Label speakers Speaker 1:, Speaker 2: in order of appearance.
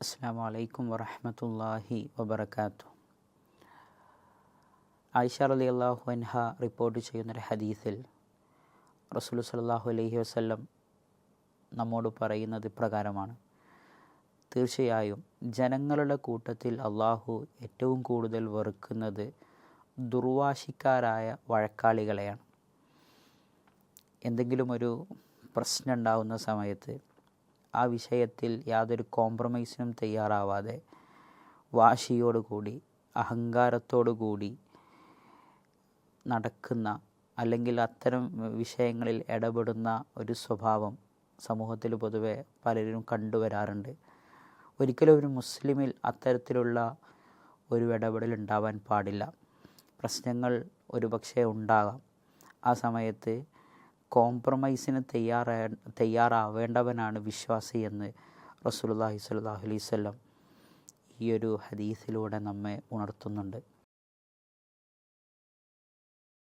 Speaker 1: അസ്സലാമു അലൈക്കും വറഹ്മത്തുള്ളാഹി വബറകാതുഹു. ആയിഷ റളിയല്ലാഹു അൻഹ റിപ്പോർട്ട് ചെയ്യുന്നൊരു ഹദീസിൽ റസൂൽ സല്ലല്ലാഹു അലൈഹി വസല്ലം നമ്മോട് പറയുന്നത് ഇപ്രകാരമാണ്: തീർച്ചയായും ജനങ്ങളുടെ കൂട്ടത്തിൽ അള്ളാഹു ഏറ്റവും കൂടുതൽ വെറുക്കുന്നത് ദുർവാശിക്കാരായ വഴക്കാളികളെയാണ്. എന്തെങ്കിലും ഒരു പ്രശ്നം ഉണ്ടാകുന്ന സമയത്ത് ആ വിഷയത്തിൽ യാതൊരു കോംപ്രമൈസിനും തയ്യാറാവാതെ വാശിയോടുകൂടി അഹങ്കാരത്തോടുകൂടി നടക്കുന്ന, അല്ലെങ്കിൽ അത്തരം വിഷയങ്ങളിൽ ഇടപെടുന്ന ഒരു സ്വഭാവം സമൂഹത്തിൽ പൊതുവെ പലരും കണ്ടുവരാറുണ്ട്. ഒരിക്കലും ഒരു മുസ്ലിമിൽ അത്തരത്തിലുള്ള ഒരു ഇടപെടൽ ഉണ്ടാവാൻ പാടില്ല. പ്രശ്നങ്ങൾ ഒരുപക്ഷെ ഉണ്ടാകാം. ആ സമയത്ത് കോംപ്രമൈസിന് തയ്യാറാവേണ്ടവനാണ് വിശ്വാസി എന്ന് റസൂലുള്ളാഹി സ്വല്ലല്ലാഹു അലൈഹി വസല്ലം ഈ ഒരു ഹദീസിലൂടെ നമ്മെ ഉണർത്തുന്നുണ്ട്.